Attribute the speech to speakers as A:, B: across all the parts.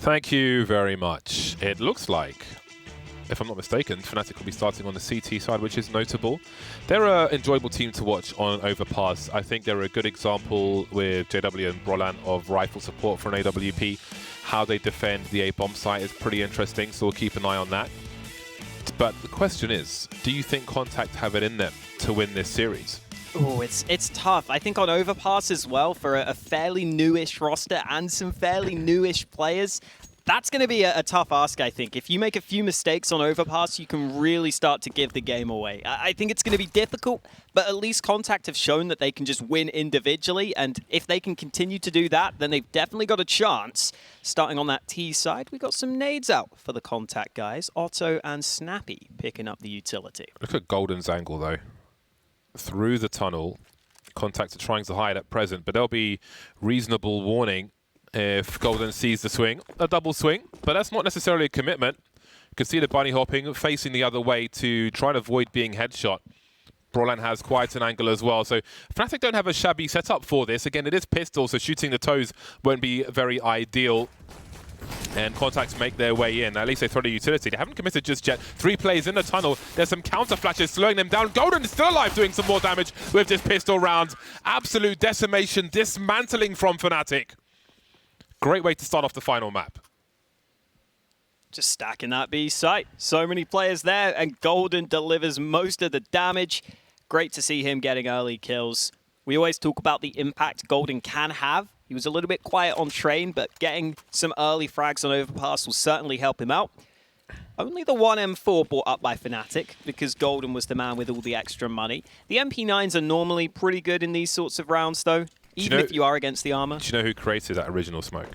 A: Thank you very much. It looks like, if I'm not mistaken, Fnatic will be starting on the CT side, which is notable. They're an enjoyable team to watch on Overpass. I think they're a good example with JW and Brolan of rifle support for an AWP. How they defend the A-bomb site is pretty interesting, so we'll keep an eye on that. But the question is, do you think c0ntact have it in them to win this series?
B: Oh, it's tough. I think on Overpass as well, for a fairly newish roster and some fairly newish players, that's going to be a tough ask, I think. If you make a few mistakes on Overpass, you can really start to give the game away. I think it's going to be difficult, but at least c0ntact have shown that they can just win individually, and if they can continue to do that, then they've definitely got a chance. Starting on that T side, we got some nades out for the c0ntact guys. Otto and Snappy picking up the utility.
A: Look at Golden's angle, though. Through the tunnel, c0ntact are trying to hide at present, but there'll be reasonable warning if Golden sees the swing. A double swing, but that's not necessarily a commitment. You can see the bunny hopping, facing the other way to try and avoid being headshot. Brolan has quite an angle as well, so Fnatic don't have a shabby setup for this. Again, it is pistol, so shooting the toes won't be very ideal. And c0ntact make their way in. At least they throw the utility. They haven't committed just yet. 3 players in the tunnel. There's some counter flashes slowing them down. Golden is still alive, doing some more damage with this pistol round. Absolute decimation, dismantling from Fnatic. Great way to start off the final map.
B: Just stacking that B site. So many players there, and Golden delivers most of the damage. Great to see him getting early kills. We always talk about the impact Golden can have. He was a little bit quiet on Train, but getting some early frags on Overpass will certainly help him out. Only the one M4 bought up by Fnatic, because Golden was the man with all the extra money. The MP9s are normally pretty good in these sorts of rounds, though, even if you are against the armor.
A: Do you know who created that original smoke?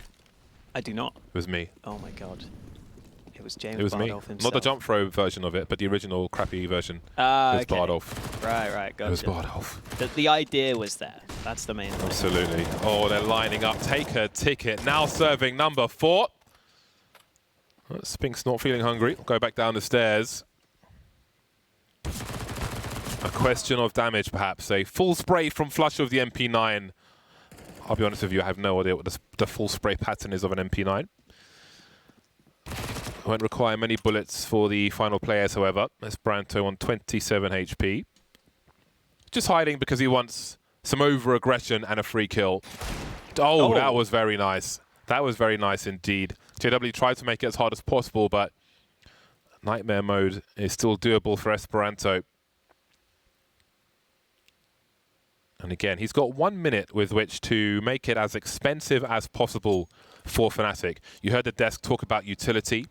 B: I do not.
A: It was me.
B: Oh my god. It was James
A: It was me.
B: himself.
A: Not the jump throw version of it, but the original crappy version. It was
B: okay.
A: Bardolph.
B: Right, gotcha.
A: It was Bardolph.
B: The idea was there. That's the main thing.
A: Absolutely. Oh, they're lining up. Take a ticket. Now serving number 4. Spink's not feeling hungry. Go back down the stairs. A question of damage, perhaps. A full spray from Flush of the MP9. I'll be honest with you, I have no idea what the full spray pattern is of an MP9. Won't require many bullets for the final players, however. Esperanto on 27 HP. Just hiding because he wants some over-aggression and a free kill. Oh, that was very nice. That was very nice indeed. JW tried to make it as hard as possible, but Nightmare mode is still doable for Esperanto. And again, he's got 1 minute with which to make it as expensive as possible for Fnatic. You heard the desk talk about utility.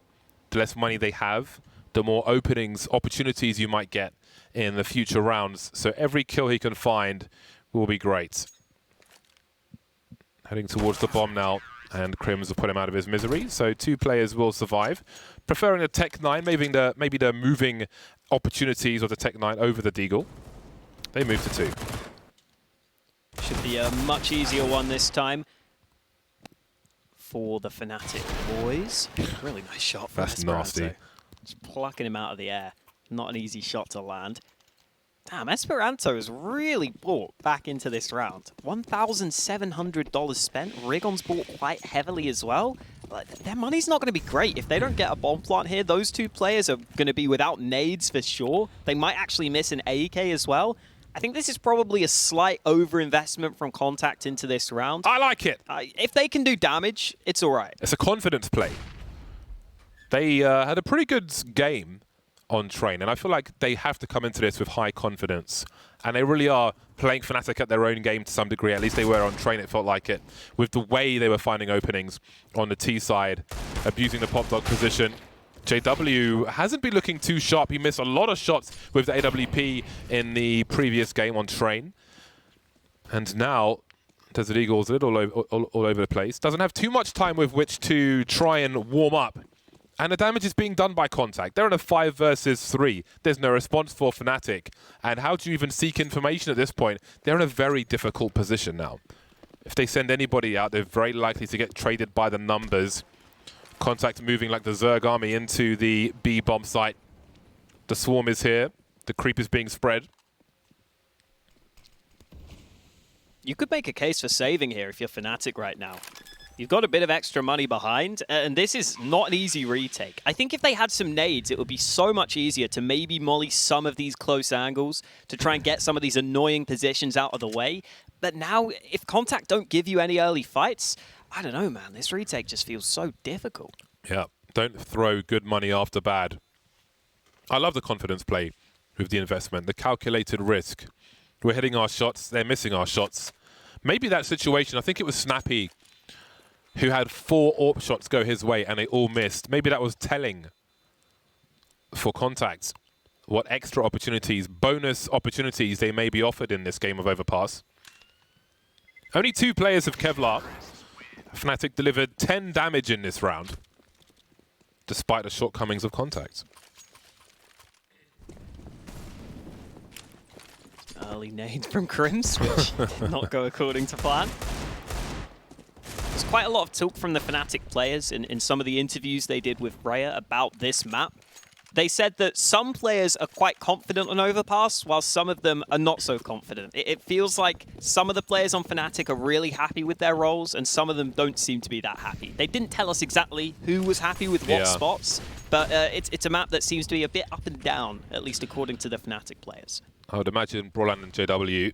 A: The less money they have, the more openings, opportunities you might get in the future rounds. So every kill he can find will be great. Heading towards the bomb now, and Crims will put him out of his misery. So 2 players will survive. Preferring the Tech 9, maybe the moving opportunities of the Tech 9 over the Deagle. They move to 2.
B: Should be a much easier one this time for the Fnatic boys. Really nice shot from
A: That's
B: Esperanto.
A: nasty.
B: Just plucking him out of the air. Not an easy shot to land. Damn, Esperanto has really bought back into this round. $1,700 spent. Rigon's bought quite heavily as well. Their money's not going to be great. If they don't get a bomb plant here, those 2 players are going to be without nades for sure. They might actually miss an AK as well. I think this is probably a slight overinvestment from c0ntact into this round.
A: I like it.
B: If they can do damage, it's all right.
A: It's a confidence play. They had a pretty good game on Train, and I feel like they have to come into this with high confidence. And they really are playing Fnatic at their own game to some degree. At least they were on Train, it felt like it. With the way they were finding openings on the T side, abusing the pop dog position. JW hasn't been looking too sharp. He missed a lot of shots with the AWP in the previous game on Train. And now, Desert Eagle's a little all over the place. Doesn't have too much time with which to try and warm up. And the damage is being done by c0ntact. They're in a 5 versus 3. There's no response for Fnatic. And how do you even seek information at this point? They're in a very difficult position now. If they send anybody out, they're very likely to get traded by the numbers. c0ntact moving like the Zerg army into the B bomb site. The swarm is here. The creep is being spread.
B: You could make a case for saving here if you're Fnatic right now. You've got a bit of extra money behind, and this is not an easy retake. I think if they had some nades, it would be so much easier to maybe molly some of these close angles to try and get some of these annoying positions out of the way. But now, if k0ntact don't give you any early fights, I don't know, man. This retake just feels so difficult.
A: Yeah, don't throw good money after bad. I love the confidence play with the investment, the calculated risk. We're hitting our shots, they're missing our shots. Maybe that situation, I think it was Snappy who had 4 AWP shots go his way and they all missed. Maybe that was telling for k0ntact what extra opportunities, bonus opportunities they may be offered in this game of Overpass. Only 2 players of Kevlar. Fnatic delivered 10 damage in this round, despite the shortcomings of k0ntact.
B: Early nade from Crims, which did not go according to plan. There's quite a lot of talk from the Fnatic players in some of the interviews they did with Freya about this map. They said that some players are quite confident on Overpass, while some of them are not so confident. It feels like some of the players on Fnatic are really happy with their roles, and some of them don't seem to be that happy. They didn't tell us exactly who was happy with what spots, but it's a map that seems to be a bit up and down, at least according to the Fnatic players. I
A: would imagine Brolan and JW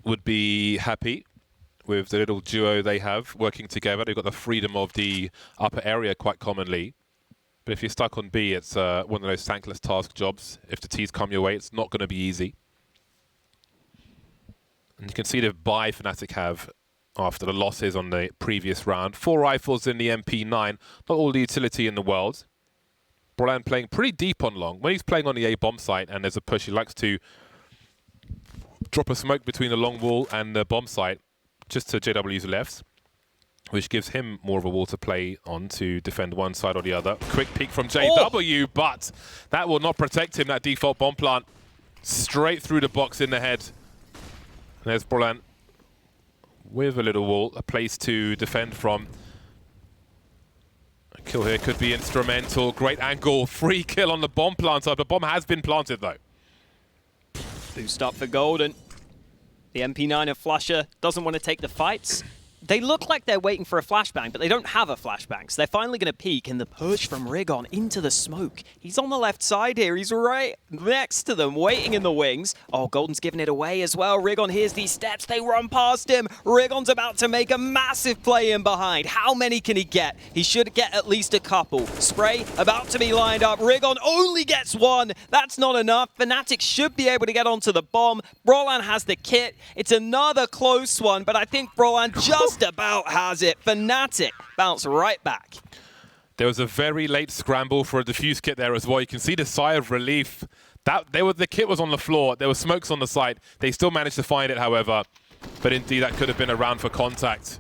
A: would be happy with the little duo they have working together. They've got the freedom of the upper area quite commonly. But if you're stuck on B, it's one of those thankless task jobs. If the T's come your way, it's not going to be easy. And you can see the buy Fnatic have after the losses on the previous round. 4 rifles in the MP9, not all the utility in the world. Brolan playing pretty deep on long. When he's playing on the A bomb site and there's a push, he likes to drop a smoke between the long wall and the bomb site, just to JW's left, which gives him more of a wall to play on to defend one side or the other. Quick peek from JW, but that will not protect him, that default bomb plant. Straight through the box in the head. There's Brolan with a little wall, a place to defend from. A kill here could be instrumental. Great angle, free kill on the bomb planter. The bomb has been planted though.
B: Boost up for Golden. The MP9 of Flusher doesn't want to take the fights. They look like they're waiting for a flashbang, but they don't have a flashbang, so they're finally going to peek, and the push from Rigon into the smoke. He's on the left side here. He's right next to them, waiting in the wings. Oh, Golden's giving it away as well. Rigon hears these steps. They run past him. Rigon's about to make a massive play in behind. How many can he get? He should get at least a couple. Spray about to be lined up. Rigon only gets 1. That's not enough. Fnatic should be able to get onto the bomb. Brolan has the kit. It's another close one, but I think Brolan just about has it. Fnatic bounce right back.
A: There was a very late scramble for a defuse kit there as well. You can see the sigh of relief. The kit was on the floor. There were smokes on the side. They still managed to find it, however. But indeed, that could have been a round for k0ntact.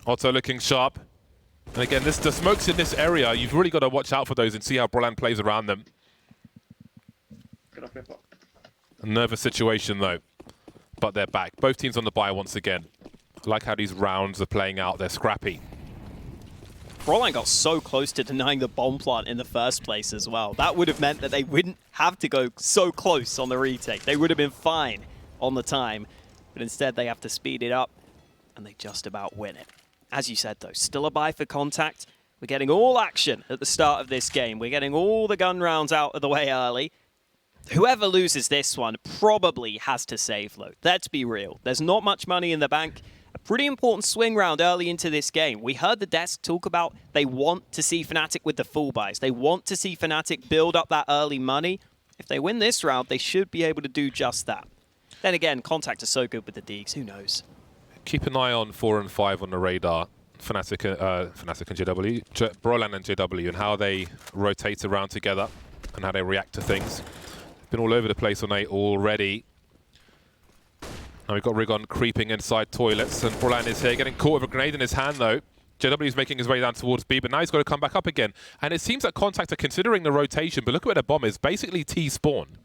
A: Otto looking sharp. And again, the smokes in this area, you've really got to watch out for those and see how Brolan plays around them. A nervous situation, though. But they're back. Both teams on the buy once again. I like how these rounds are playing out. They're scrappy.
B: Brolan got so close to denying the bomb plant in the first place as well. That would have meant that they wouldn't have to go so close on the retake. They would have been fine on the time. But instead, they have to speed it up, and they just about win it. As you said, though, still a buy for k0ntact. We're getting all action at the start of this game. We're getting all the gun rounds out of the way early. Whoever loses this one probably has to save low. Let's be real. There's not much money in the bank. A pretty important swing round early into this game. We heard the desk talk about they want to see Fnatic with the full buys. They want to see Fnatic build up that early money. If they win this round, they should be able to do just that. Then again, k0ntact are so good with the Deegs, who knows?
A: Keep an eye on 4 and 5 on the radar. Fnatic and JW, Brolan and JW, and how they rotate around together and how they react to things. Been all over the place on 8 already. Now we've got Rigon creeping inside toilets, and Brolan is here, getting caught with a grenade in his hand though. JW is making his way down towards B, but now he's got to come back up again. And it seems that k0ntact are considering the rotation, but look at where the bomb is. Basically T-spawn.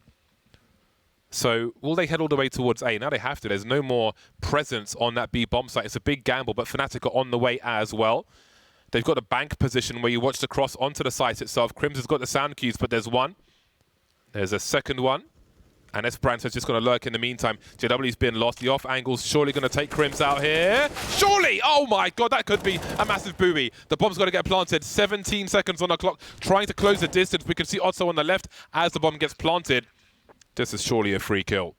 A: So will they head all the way towards A? Now they have to. There's no more presence on that B bomb site. It's a big gamble, but Fnatic are on the way as well. They've got a bank position where you watch the cross onto the site itself. Crims has got the sound cues, but there's one. There's a second one. And Esperanto's just going to lurk in the meantime. JW's been lost. The off angle's surely going to take Crims out here. Surely! Oh my god, that could be a massive booby. The bomb's got to get planted. 17 seconds on the clock. Trying to close the distance. We can see Udoh on the left as the bomb gets planted. This is surely a free kill.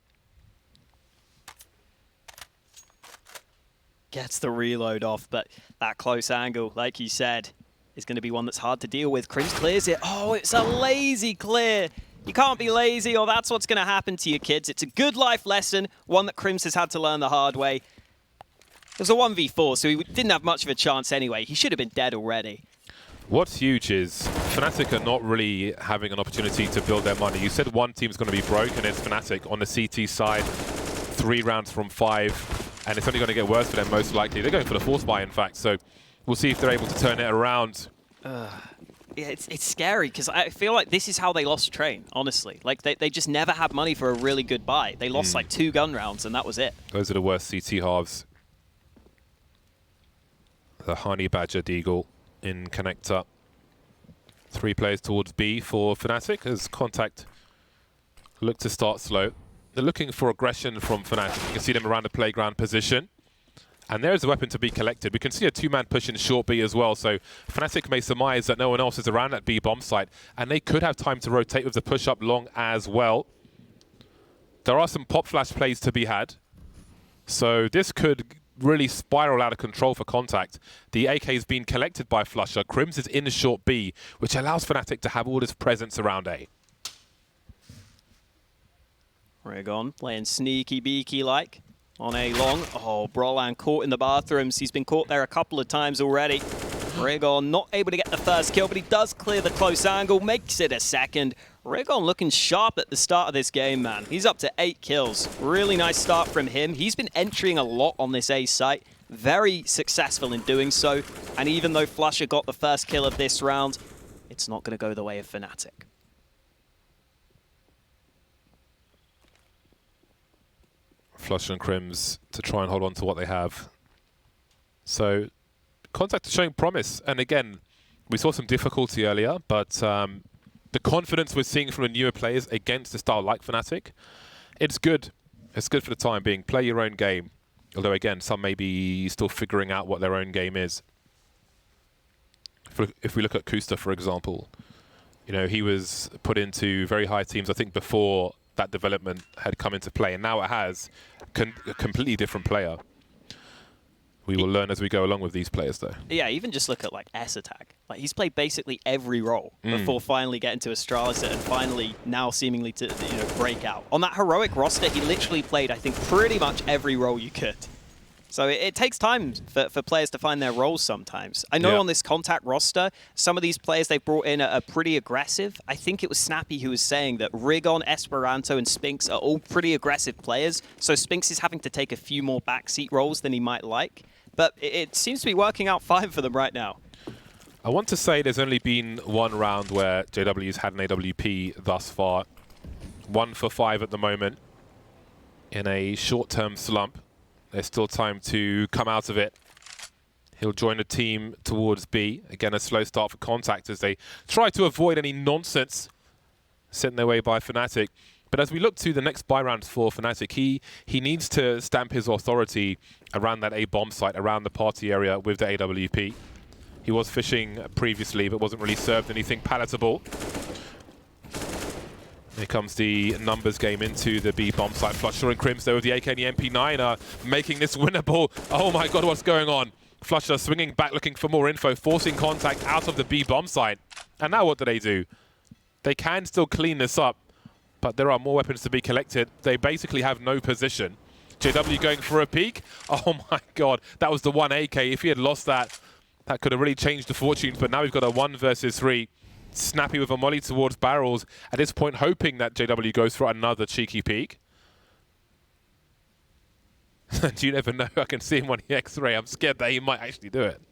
B: Gets the reload off, but that close angle, like you said, is going to be one that's hard to deal with. Crims clears it. Oh, it's a lazy clear. You can't be lazy, or that's what's going to happen to your kids. It's a good life lesson, one that Crims has had to learn the hard way. It was a 1v4, so he didn't have much of a chance anyway. He should have been dead already.
A: What's huge is Fnatic are not really having an opportunity to build their money. You said one team's going to be broke, and it's Fnatic on the CT side. 3 rounds from 5. And it's only going to get worse for them, most likely. They're going for the force buy, in fact. So we'll see if they're able to turn it around.
B: Yeah, it's scary, because I feel like this is how they lost Train, honestly. Like, they just never had money for a really good buy. They lost, like, 2 gun rounds, and that was it.
A: Those are the worst CT halves. The Honey Badger Deagle in connector. 3 players towards B for Fnatic as c0ntact look to start slow. They're looking for aggression from Fnatic. You can see them around the playground position. And there's a weapon to be collected. We can see a 2-man push in short B as well. So Fnatic may surmise that no one else is around that B bomb site. And they could have time to rotate with the push up long as well. There are some pop flash plays to be had. So this could really spiral out of control for c0ntact. The AK is being collected by flusha. Crims is in the short B, which allows Fnatic to have all this presence around A.
B: Rigon playing sneaky beaky like on A long. Oh, Brolan caught in the bathrooms. He's been caught there a couple of times already. Rigon not able to get the first kill, but he does clear the close angle, makes it a second. Rigon looking sharp at the start of this game, man. He's up to 8 kills. Really nice start from him. He's been entering a lot on this A site. Very successful in doing so. And even though flusha got the first kill of this round, it's not going to go the way of Fnatic.
A: flusha and Crims to try and hold on to what they have. So c0ntact is showing promise. And again, we saw some difficulty earlier, but the confidence we're seeing from the newer players against a style like Fnatic, it's good. It's good for the time being. Play your own game. Although again, some may be still figuring out what their own game is. If we look at Kusta, for example, you know, he was put into very high teams, I think, before that development had come into play, and now it has a completely different player. We will learn as we go along with these players, though.
B: Yeah, even just look at like c0ntact. Like he's played basically every role before finally getting to Astralis and finally now seemingly to break out. On that heroic roster, he literally played, I think, pretty much every role you could. So it takes time for players to find their roles sometimes. I know on this c0ntact roster, some of these players they brought in are pretty aggressive. I think it was Snappy who was saying that Rigon, Esperanto, and Spinks are all pretty aggressive players. So Spinks is having to take a few more backseat roles than he might like. But it seems to be working out fine for them right now.
A: I want to say there's only been one round where JW's had an AWP thus far. 1 for 5 at the moment in a short-term slump. There's still time to come out of it. He'll join the team towards B. Again, a slow start for c0ntact as they try to avoid any nonsense sent their way by Fnatic. But as we look to the next buy rounds for Fnatic, he needs to stamp his authority around that A bomb site, around the party area with the AWP. He was fishing previously, but wasn't really served anything palatable. Here comes the numbers game into the B bomb site. flusha and Crims there with the AK and the MP9 are making this winnable. Oh my god, what's going on? flusha swinging back, looking for more info, forcing c0ntact out of the B bomb site. And now what do? They can still clean this up, but there are more weapons to be collected. They basically have no position. JW going for a peek. Oh my god, that was the one AK. If he had lost that, that could have really changed the fortunes. But now we've got a 1 versus 3. Snappy with a molly towards barrels. At this point, hoping that JW goes for another cheeky peek. And you never know. I can see him on the X-ray. I'm scared that he might actually do it.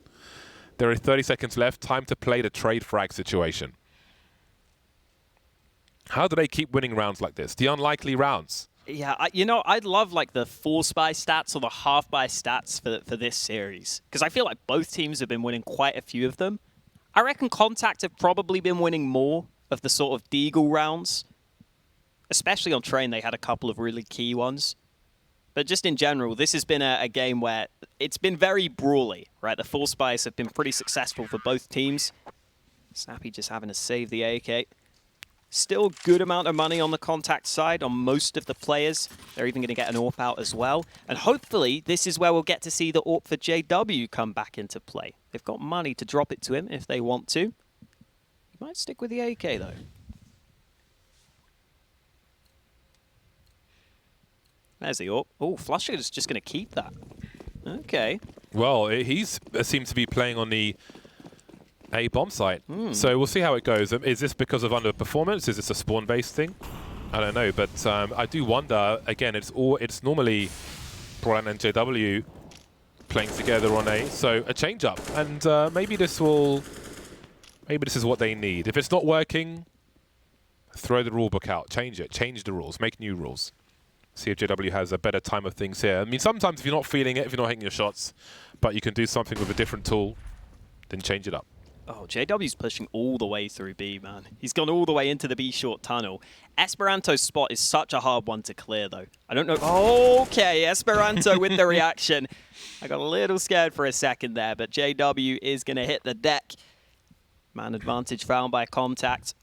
A: There are 30 seconds left. Time to play the trade frag situation. How do they keep winning rounds like this? The unlikely rounds.
B: Yeah, I'd love like the force buy stats or the half buy stats for this series. Because I feel like both teams have been winning quite a few of them. I reckon c0ntact have probably been winning more of the sort of Deagle rounds. especially on Train, they had a couple of really key ones. But just in general, this has been a game where it's been very brawly, right? The Force Buys have been pretty successful for both teams. Snappy just having to save the AK. Still good amount of money on the c0ntact side on most of the players. They're even going to get an AWP out as well. And hopefully, this is where we'll get to see the AWP for JW come back into play. They've got money to drop it to him if they want to. He might stick with the AK, though. There's the AWP. Oh, Flusher is just going to keep that. Okay.
A: Well, he's seemed to be playing on the A bomb site. So we'll see how it goes. Is this because of underperformance? Is this a spawn-based thing? I don't know, but I do wonder. Again, it's normally Brian and JW playing together on A, so a change-up, and maybe this is what they need. If it's not working, throw the rule book out, change it, change the rules, make new rules. See if JW has a better time of things here. I mean, sometimes if you're not feeling it, if you're not hitting your shots, but you can do something with a different tool, then change it up.
B: Oh, JW's pushing all the way through B, man. He's gone all the way into the B short tunnel. Esperanto's spot is such a hard one to clear, though. I don't know. Okay, Esperanto with the reaction. I got a little scared for a second there, but JW is going to hit the deck. Man advantage found by c0ntact,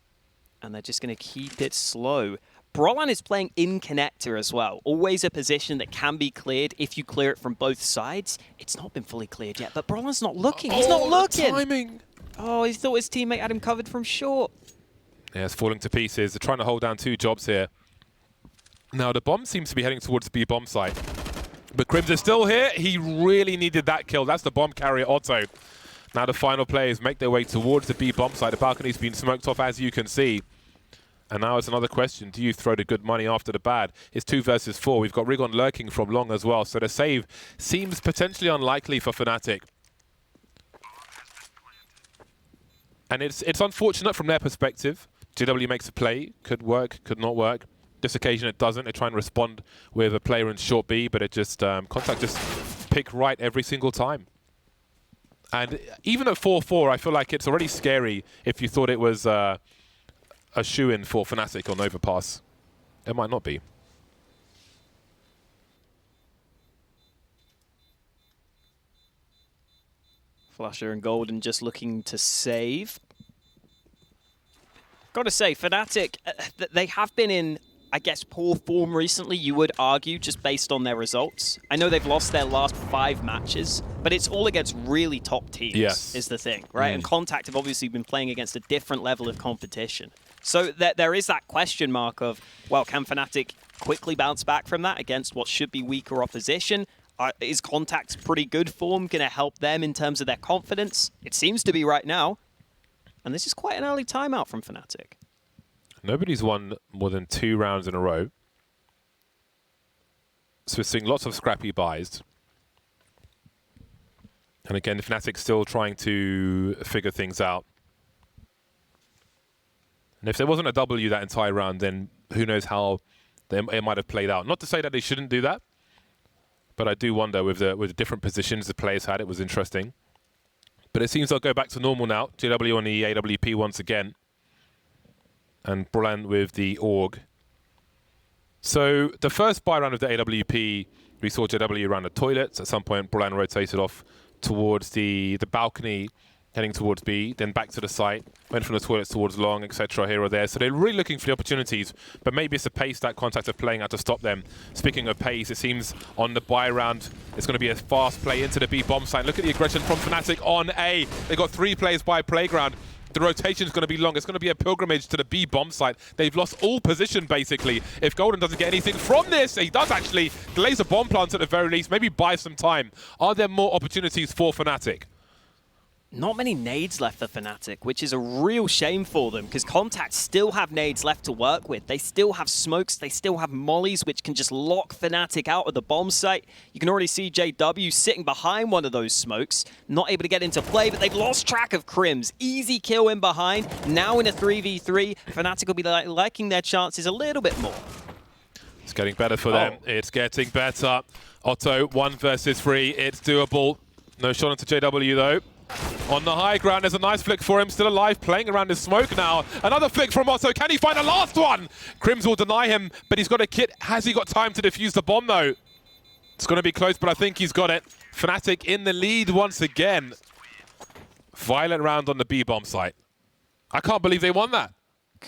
B: and they're just going to keep it slow. Brolan is playing in connector as well. Always a position that can be cleared if you clear it from both sides. It's not been fully cleared yet, but Brolan's not looking. He's not looking.
A: Timing.
B: Oh, he thought his teammate had him covered from short.
A: Yeah, it's falling to pieces. They're trying to hold down 2 jobs here. Now, the bomb seems to be heading towards the B bomb site. But Crims is still here. He really needed that kill. That's the bomb carrier, Otto. Now the final players make their way towards the B bomb site. The balcony's been smoked off, as you can see. And now it's another question. Do you throw the good money after the bad? It's 2 versus 4. We've got Rigon lurking from long as well. So the save seems potentially unlikely for Fnatic. And it's unfortunate from their perspective. JW makes a play. Could work, could not work. This occasion it doesn't. They try and respond with a player in short B, but it just, c0ntact just pick right every single time. And even at 4-4, I feel like it's already scary if you thought it was a shoe-in for Fnatic on Overpass. It might not be.
B: Flusher and Golden just looking to save. Gotta say, Fnatic, they have been in, I guess, poor form recently, you would argue, just based on their results. I know they've lost their last 5 matches, but it's all against really top teams, is the thing, right? And c0ntact have obviously been playing against a different level of competition. So there is that question mark of, well, can Fnatic quickly bounce back from that against what should be weaker opposition? Is c0ntact pretty good form going to help them in terms of their confidence? It seems to be right now. And this is quite an early timeout from Fnatic.
A: Nobody's won more than 2 rounds in a row. So we're seeing lots of scrappy buys. And again, Fnatic still trying to figure things out. And if there wasn't a W that entire round, then who knows how it might have played out. Not to say that they shouldn't do that, but I do wonder with the different positions the players had, it was interesting. But it seems they'll go back to normal now. JW on the AWP once again. And Brolan with the AUG. So the first buy round of the AWP, we saw JW around the toilets. At some point, Brolan rotated off towards the balcony, heading towards B, then back to the site, went from the toilets towards long, etc. here or there. So they're really looking for the opportunities, but maybe it's the pace that c0ntact are playing at to stop them. Speaking of pace, it seems on the buy round, it's going to be a fast play into the B bomb site. Look at the aggression from Fnatic on A. They've got 3 players by playground. The rotation is going to be long. It's going to be a pilgrimage to the B bomb site. They've lost all position, basically. If Golden doesn't get anything from this, he does actually delays a bomb plant at the very least, maybe buy some time. Are there more opportunities for Fnatic?
B: Not many nades left for Fnatic, which is a real shame for them, because c0ntact still have nades left to work with. They still have smokes, they still have mollies, which can just lock Fnatic out of the bomb site. You can already see JW sitting behind one of those smokes, not able to get into play, but they've lost track of Crims. Easy kill in behind. Now in a 3v3, Fnatic will be liking their chances a little bit more.
A: It's getting better for them. It's getting better. Otto, 1 versus 3. It's doable. No shot into JW, though. On the high ground, there's a nice flick for him, still alive, playing around his smoke now. Another flick from Otto, can he find the last one? Crims will deny him, but he's got a kit. Has he got time to defuse the bomb though? It's going to be close, but I think he's got it. Fnatic in the lead once again. Violent round on the B-bomb site. I can't believe they won that.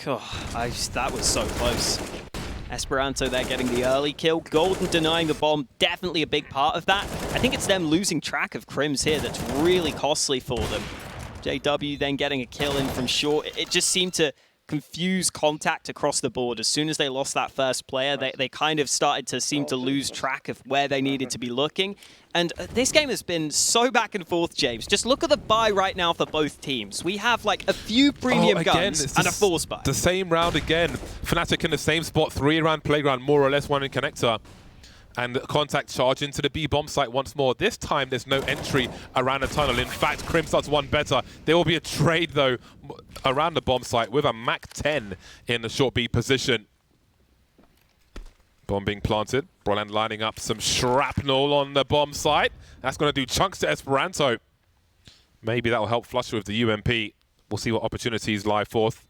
B: God, that was so close. Esperanto there getting the early kill. Golden denying the bomb, definitely a big part of that. I think it's them losing track of Crims here that's really costly for them. JW then getting a kill in from short. It just seemed to confuse c0ntact across the board. As soon as they lost that first player, they kind of started to seem to lose track of where they needed to be looking. And this game has been so back and forth, James. Just look at the buy right now for both teams. We have like a few premium guns and a force buy.
A: The same round again. Fnatic in the same spot, 3 around playground, more or less 1 in connector. And c0ntact charge into the B-bomb site once more. This time, there's no entry around the tunnel. In fact, Crims does one better. There will be a trade, though, around the bomb site with a Mach 10 in the short B position. Bomb being planted. Broland lining up some shrapnel on the bomb site. That's going to do chunks to Esperanto. Maybe that will help Flusher with the UMP. We'll see what opportunities lie forth.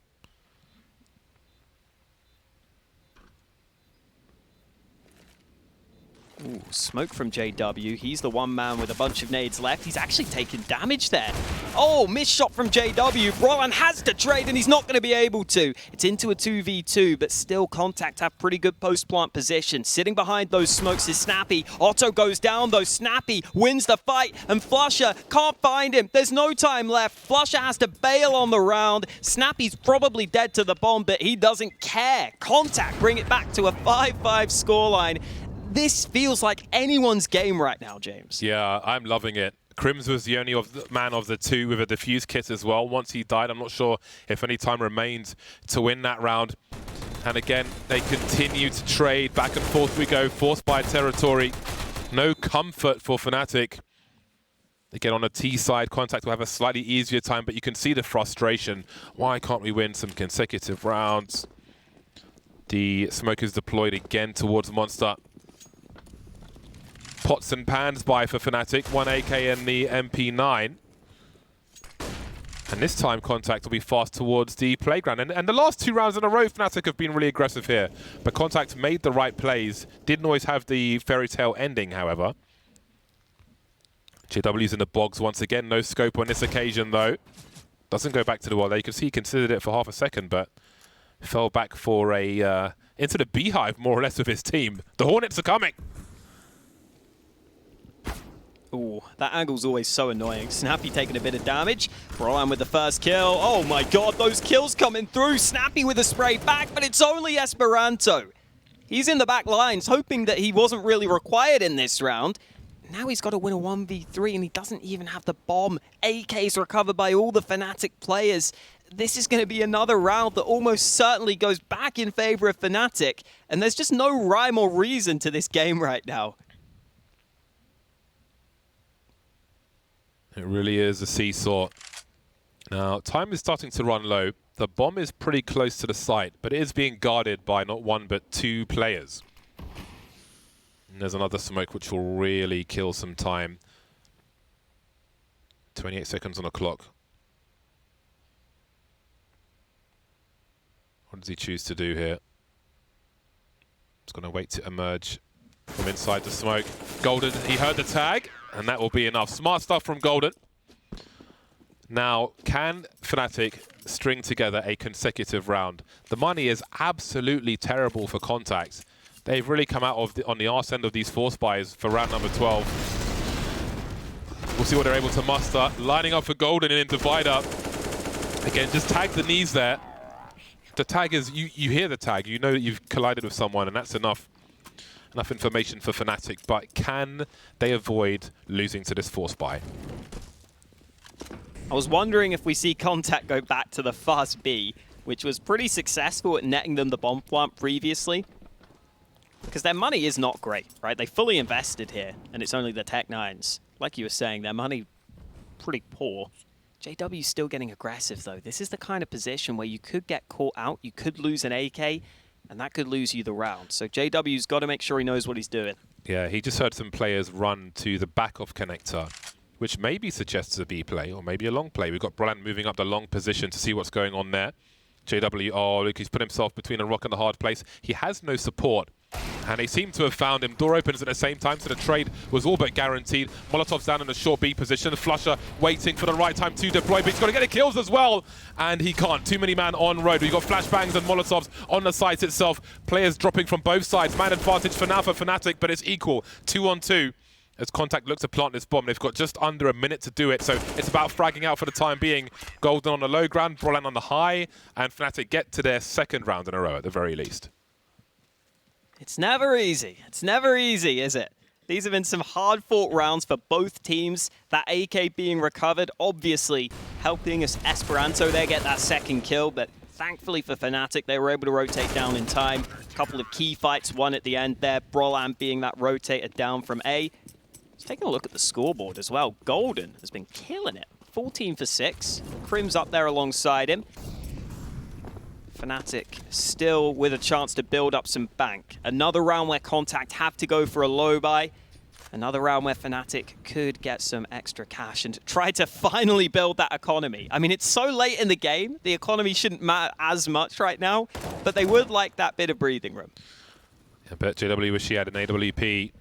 B: Ooh, smoke from JW. He's the one man with a bunch of nades left. He's actually taking damage there. Oh, missed shot from JW. Broland has to trade and he's not going to be able to. It's into a 2v2, but still c0ntact have pretty good post-plant position. Sitting behind those smokes is Snappy. Otto goes down though. Snappy wins the fight and Flusher can't find him. There's no time left. Flusher has to bail on the round. Snappy's probably dead to the bomb, but he doesn't care. c0ntact bring it back to a 5-5 scoreline. This feels like anyone's game right now, James.
A: Yeah, I'm loving it. Crims was the only man of the two with a defuse kit as well. Once he died, I'm not sure if any time remained to win that round. And again, they continue to trade. Back and forth we go. Forced by territory. No comfort for Fnatic. Again, on the T side, c0ntact will have a slightly easier time, but you can see the frustration. Why can't we win some consecutive rounds? The smoke is deployed again towards Monster. Pots and pans buy for Fnatic, 1 AK and the MP9. And this time c0ntact will be fast towards the playground. And the last 2 rounds in a row, Fnatic have been really aggressive here. But c0ntact made the right plays. Didn't always have the fairy tale ending, however. JW's in the bogs once again. No scope on this occasion, though. Doesn't go back to the wall there. You can see he considered it for half a second, but fell back for a into the beehive, more or less, with his team. The Hornets are coming.
B: Ooh, that angle's always so annoying. Snappy taking a bit of damage. Broland with the first kill. Oh my god, those kills coming through. Snappy with a spray back, but it's only Esperanto. He's in the back lines, hoping that he wasn't really required in this round. Now he's got to win a 1v3, and he doesn't even have the bomb. AK's recovered by all the Fnatic players. This is going to be another round that almost certainly goes back in favor of Fnatic, and there's just no rhyme or reason to this game right now.
A: It really is a seesaw. Now, time is starting to run low. The bomb is pretty close to the site, but it is being guarded by not 1 but 2 players. And there's another smoke which will really kill some time. 28 seconds on the clock. What does he choose to do here? He's going to wait to emerge from inside the smoke. Golden, he heard the tag, and that will be enough. Smart stuff from Golden. Now, can Fnatic string together a consecutive round? The money is absolutely terrible for c0ntact. They've really come out of on the arse end of these force buys for round number 12. We'll see what they're able to muster. Lining up for Golden in Divider. Again, just tag the knees there. The tag is, you hear the tag, you know that you've collided with someone, and that's enough information for Fnatic, but can they avoid losing to this force buy?
B: I was wondering if we see c0ntact go back to the fast B, which was pretty successful at netting them the bomb plant previously. Because their money is not great, right? They fully invested here, and it's only the Tech 9s. Like you were saying, their money pretty poor. JW's still getting aggressive, though. This is the kind of position where you could get caught out, you could lose an AK, and that could lose you the round. So JW's got to make sure he knows what he's doing.
A: Yeah, he just heard some players run to the back of connector. which maybe suggests a B play or maybe a long play. We've got Brollant moving up the long position to see what's going on there. JW, oh, look, he's put himself between a rock and a hard place. He has no support. And they seem to have found him. Door opens at the same time, so the trade was all but guaranteed. Molotov's down in a short B position. Flusher waiting for the right time to deploy, but he's got to get the kills as well. And he can't. Too many man on road. We've got flashbangs and Molotovs on the site itself. Players dropping from both sides. Man advantage for now for Fnatic, but it's equal. 2-on-2. As c0ntact looks to plant this bomb, they've got just under a minute to do it, so it's about fragging out for the time being. Golden on the low ground, Brollant on the high, and Fnatic get to their second round in a row at the very least.
B: It's never easy. It's never easy, is it? These have been some hard-fought rounds for both teams. That AK being recovered, obviously helping us Esperanto there get that second kill, but thankfully for Fnatic, they were able to rotate down in time. A couple of key fights won at the end there, Brollant being that rotator down from A. Taking a look at the scoreboard as well. Golden has been killing it. 14 for 6. Crim's up there alongside him. Fnatic still with a chance to build up some bank. Another round where c0ntact have to go for a low buy. Another round where Fnatic could get some extra cash and try to finally build that economy. I mean, it's so late in the game. The economy shouldn't matter as much right now, but they would like that bit of breathing room.
A: I bet JW wish he had an AWP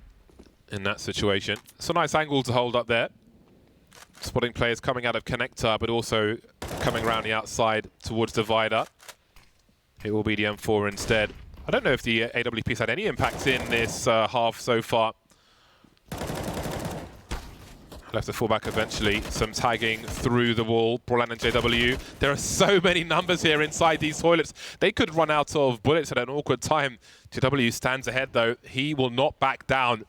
A: in that situation. It's a nice angle to hold up there. Spotting players coming out of connector, but also coming around the outside towards divider. It will be the M4 instead. I don't know if the AWP's had any impact in this half so far. Left to fall back eventually. Some tagging through the wall. Brollant and JW. There are so many numbers here inside these toilets. They could run out of bullets at an awkward time. JW stands ahead though. He will not back down.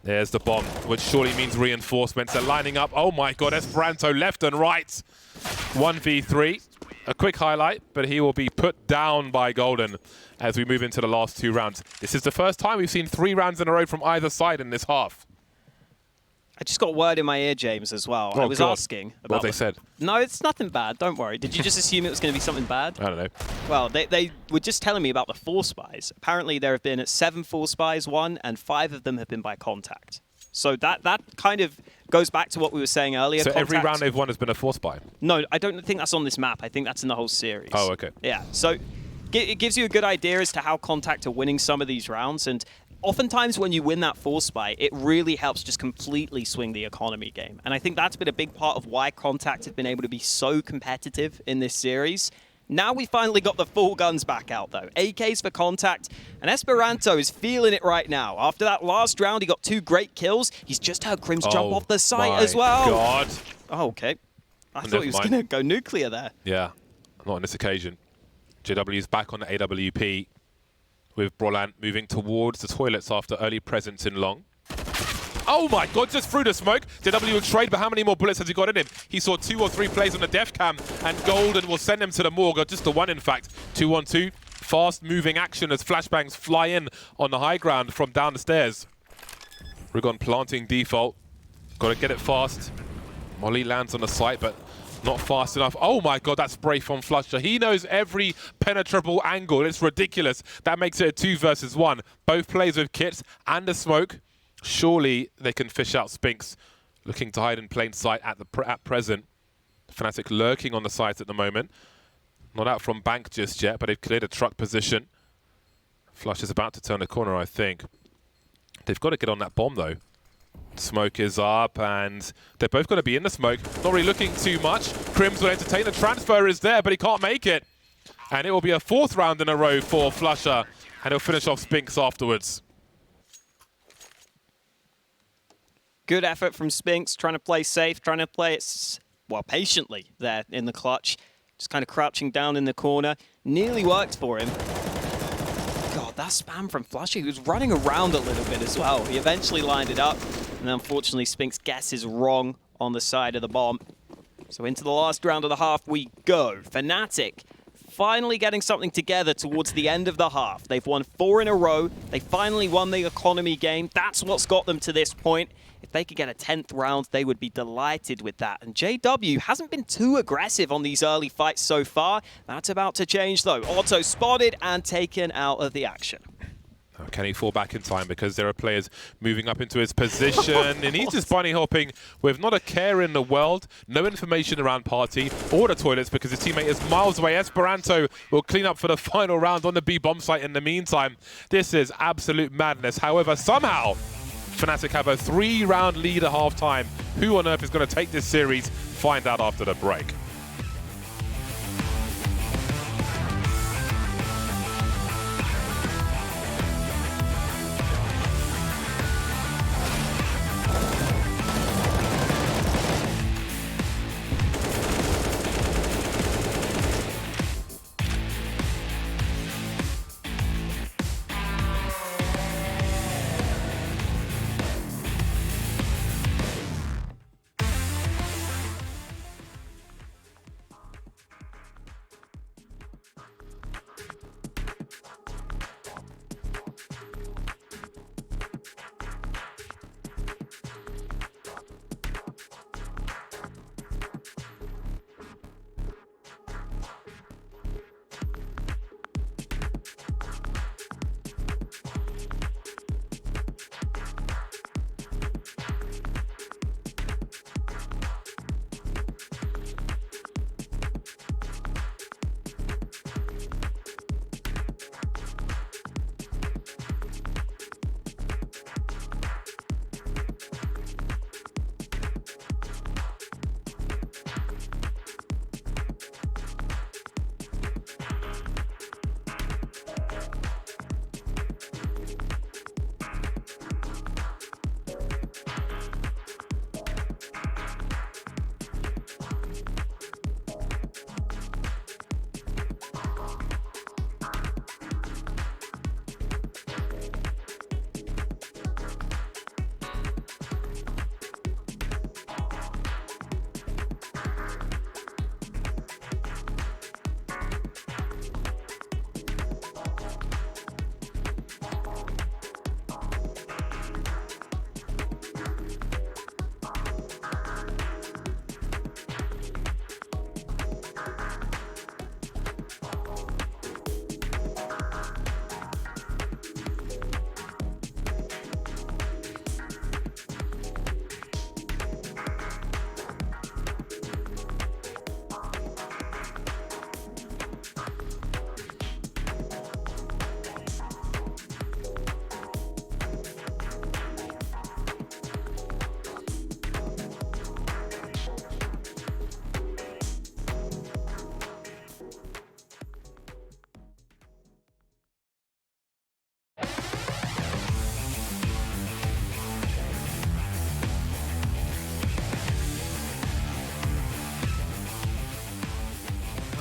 A: There's the bomb, which surely means reinforcements are lining up. Oh my god, Esperanto left and right. 1v3. A quick highlight, but he will be put down by Golden as we move into the last 2 rounds. This is the first time we've seen 3 rounds in a row from either side in this half.
B: I just got word in my ear, James, as well.
A: Oh,
B: I was asking about
A: what they said.
B: No, it's nothing bad. Don't worry. Did you just assume it was going to be something bad?
A: I don't know.
B: Well, they were just telling me about the 4 spies. Apparently, there have been 7 4 spies won, and 5 of them have been by c0ntact. So that kind of goes back to what we were saying earlier.
A: So every
B: c0ntact,
A: round they've won has been a 4 spy?
B: No, I don't think that's on this map. I think that's in the whole series.
A: Oh, okay.
B: Yeah, so it gives you a good idea as to how c0ntact are winning some of these rounds, and oftentimes when you win that 4 spy, it really helps just completely swing the economy game. And I think that's been a big part of why c0ntact have been able to be so competitive in this series. Now we finally got the full guns back out though. AKs for c0ntact, and Esperanto is feeling it right now. After that last round, he got 2 great kills. He's just heard Crims jump off the site as well.
A: God.
B: Oh, okay. I thought he was going to go nuclear there.
A: Yeah, not on this occasion. JW's back on the AWP with Brollant moving towards the toilets after early presence in long. Oh my god, just through the smoke. JW will trade, but how many more bullets has he got in him? He saw 2 or 3 plays on the def cam, and Golden will send him to the morgue, or just the 1 in fact. 2-on-2, fast moving action as flashbangs fly in on the high ground from down the stairs. Rigon planting default. Got to get it fast. Molly lands on the site, but not fast enough. Oh my god, that spray from Flusher. He knows every penetrable angle. It's ridiculous. That makes it a 2 versus 1. Both plays with kits and the smoke. Surely they can fish out Spinks, looking to hide in plain sight at present. Fnatic lurking on the site at the moment. Not out from bank just yet, but they've cleared a truck position. Flush is about to turn the corner, I think. They've got to get on that bomb, though. Smoke is up, and they're both going to be in the smoke. Not really looking too much. Crims will entertain. The transfer is there, but he can't make it. And it will be a 4th round in a row for Flusher, and he'll finish off Spinks afterwards.
B: Good effort from Spinks, trying to play safe, trying to play it, well, patiently there in the clutch. Just kind of crouching down in the corner. Nearly worked for him. God, that spam from Flusher, he was running around a little bit as well. He eventually lined it up, and unfortunately Spinks' guess is wrong on the side of the bomb. So into the last round of the half we go. Fnatic finally getting something together towards the end of the half. They've won 4 in a row. They finally won the economy game. That's what's got them to this point. If they could get a 10th round, they would be delighted with that. And JW hasn't been too aggressive on these early fights so far. That's about to change, though. Otto spotted and taken out of the action.
A: Can he fall back in time? Because there are players moving up into his position. And he's just bunny hopping with not a care in the world, no information around party or the toilets because his teammate is miles away. Esperanto will clean up for the final round on the B bomb site in the meantime. This is absolute madness. However, somehow Fnatic have a 3-round lead at halftime. Who on earth is going to take this series? Find out after the break.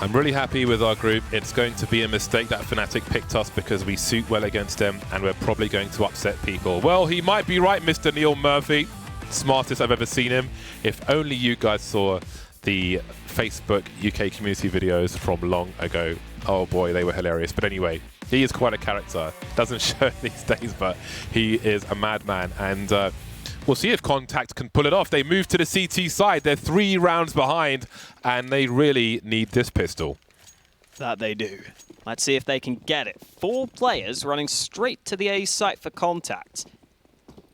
A: I'm really happy with our group. It's going to be a mistake that Fnatic picked us because we suit well against them and we're probably going to upset people. Well, he might be right, Mr. Neil Murphy. Smartest I've ever seen him. If only you guys saw the Facebook UK community videos from long ago. Oh boy, they were hilarious. But anyway, he is quite a character. Doesn't show these days, but he is a madman. And we'll see if c0ntact can pull it off. They move to the CT side. They're 3 rounds behind, and they really need this pistol.
B: That they do. Let's see if they can get it. 4 players running straight to the A site for c0ntact.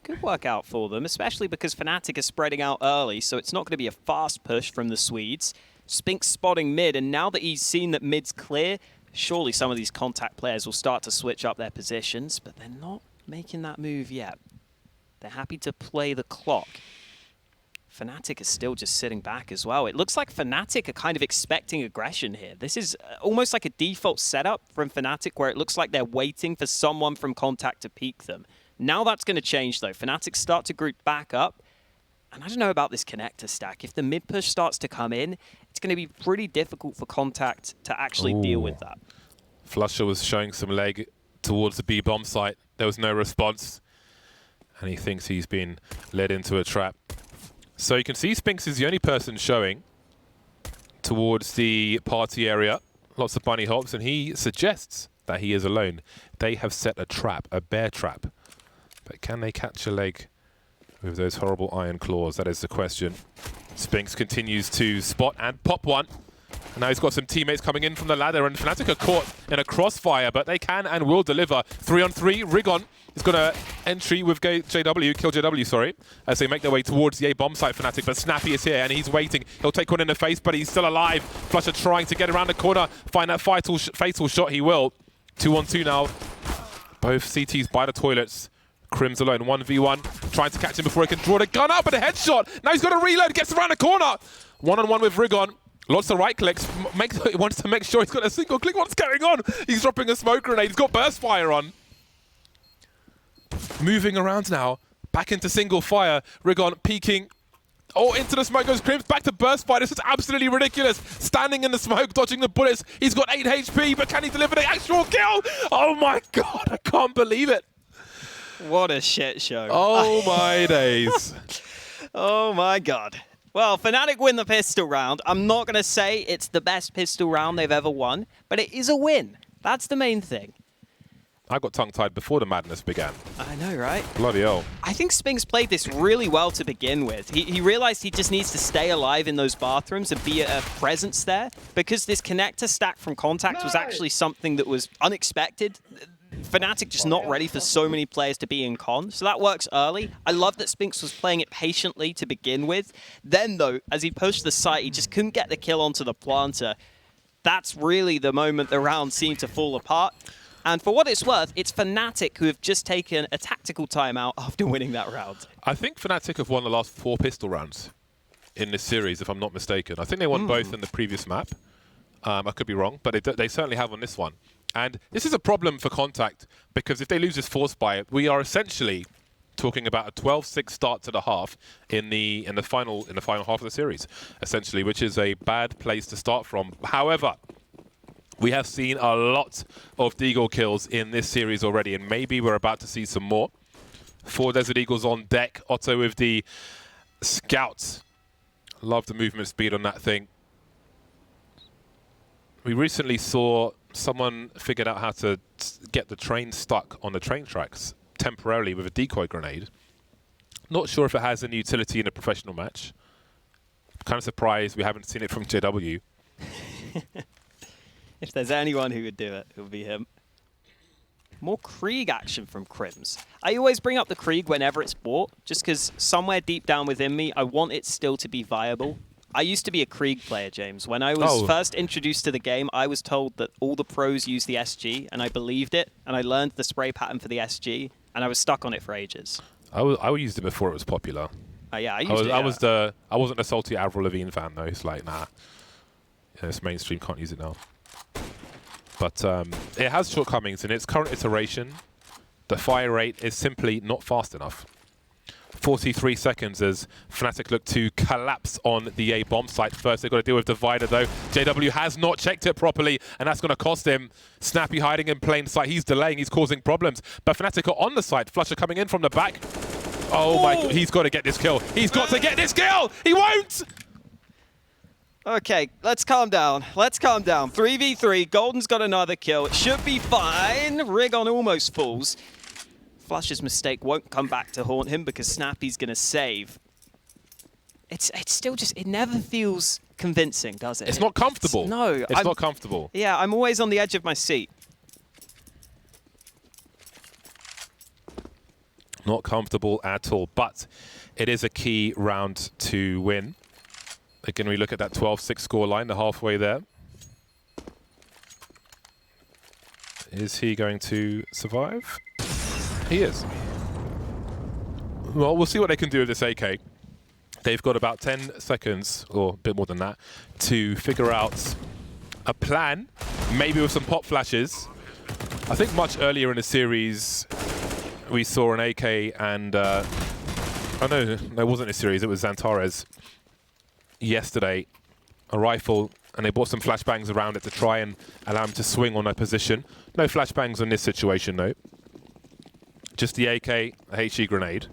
B: Good work out for them, especially because Fnatic is spreading out early, so it's not going to be a fast push from the Swedes. Spinx spotting mid, and now that he's seen that mid's clear, surely some of these c0ntact players will start to switch up their positions, but they're not making that move yet. They're happy to play the clock. Fnatic is still just sitting back as well. It looks like Fnatic are kind of expecting aggression here. This is almost like a default setup from Fnatic where it looks like they're waiting for someone from c0ntact to peek them. Now that's going to change though. Fnatic start to group back up. And I don't know about this connector stack. If the mid push starts to come in, it's going to be pretty difficult for c0ntact to actually deal with that.
A: Flusher was showing some leg towards the B bomb site. There was no response. And he thinks he's been led into a trap. So you can see Spinx is the only person showing towards the party area. Lots of bunny hops, and he suggests that he is alone. They have set a trap, a bear trap. But can they catch a leg with those horrible iron claws? That is the question. Spinx continues to spot and pop one. Now he's got some teammates coming in from the ladder, and Fnatic are caught in a crossfire, but they can and will deliver. 3-on-3, Rigon is going to entry with kill JW, sorry, as they make their way towards the A bomb site. Fnatic, but Snappy is here and he's waiting. He'll take one in the face, but he's still alive. Flusha trying to get around the corner, find that fatal shot. He will. 2-on-2 now. Both CTs by the toilets. Crim's alone, 1v1, trying to catch him before he can draw the gun up, and a headshot. Now he's got to reload, gets around the corner. 1-on-1 with Rigon. Lots of right clicks. He wants to make sure he's got a single click. What's going on? He's dropping a smoke grenade. He's got burst fire on. Moving around now. Back into single fire. Rigon peeking. Oh, into the smoke goes Crims. Back to burst fire. This is absolutely ridiculous. Standing in the smoke, dodging the bullets. He's got 8 HP, but can he deliver the actual kill? Oh my god, I can't believe it.
B: What a shit show.
A: Oh my days.
B: Oh my god. Well, Fnatic win the pistol round. I'm not going to say it's the best pistol round they've ever won, but it is a win. That's the main thing.
A: I got tongue-tied before the madness began.
B: I know, right?
A: Bloody hell.
B: I think Spinks played this really well to begin with. He realized he just needs to stay alive in those bathrooms and be a presence there, because this connector stack from c0ntact was actually something that was unexpected. Fnatic just not ready for so many players to be in con, so that works early. I love that Spinks was playing it patiently to begin with. Then, though, as he pushed the site, he just couldn't get the kill onto the planter. That's really the moment the round seemed to fall apart. And for what it's worth, it's Fnatic who have just taken a tactical timeout after winning that round.
A: I think Fnatic have won the last 4 pistol rounds in this series, if I'm not mistaken. I think they won both in the previous map. I could be wrong, but they certainly have on this one. And this is a problem for c0ntact, because if they lose this force buy, we are essentially talking about a 12-6 start to the half in the final half of the series, essentially, which is a bad place to start from. However, we have seen a lot of Deagle kills in this series already, and maybe we're about to see some more. 4 Desert Eagles on deck. Otto with the Scouts. Love the movement speed on that thing. We recently saw someone figured out how to get the train stuck on the train tracks temporarily with a decoy grenade. Not sure if it has any utility in a professional match. Kind of surprised we haven't seen it from JW.
B: If there's anyone who would do it, it would be him. More Krieg action from Crims. I always bring up the Krieg whenever it's bought, just because somewhere deep down within me, I want it still to be viable. I used to be a Krieg player, James. When I was first introduced to the game, I was told that all the pros use the SG, and I believed it, and I learned the spray pattern for the SG, and I was stuck on it for ages.
A: I used it before it was popular.
B: Yeah, I used it.
A: I wasn't a salty Avril Lavigne fan though. It's like, nah, yeah, it's mainstream, can't use it now. But it has shortcomings in its current iteration. The fire rate is simply not fast enough. 43 seconds as Fnatic look to collapse on the A bomb site. First, they've got to deal with Divider, though. JW has not checked it properly, and that's going to cost him. Snappy hiding in plain sight. He's delaying. He's causing problems. But Fnatic are on the site. Flusha coming in from the back. Oh, my God. He's got to get this kill. He's got to get this kill. He won't.
B: Okay, let's calm down. Let's calm down. 3v3. Golden's got another kill. It should be fine. Rigon almost falls. Flush's mistake won't come back to haunt him because Snappy's going to save. It's still just, it never feels convincing, does it?
A: It's not comfortable.
B: No.
A: It's not comfortable.
B: Yeah, I'm always on the edge of my seat.
A: Not comfortable at all, but it is a key round to win. Again, we look at that 12-6 score line, the halfway there. Is he going to survive? He is. Well, we'll see what they can do with this AK. They've got about 10 seconds, or a bit more than that, to figure out a plan, maybe with some pop flashes. I think much earlier in the series, we saw an AK and... oh no, there wasn't a series, it was Xantares. Yesterday, a rifle, and they bought some flashbangs around it to try and allow him to swing on a position. No flashbangs on this situation, though. Just the AK, a HE grenade.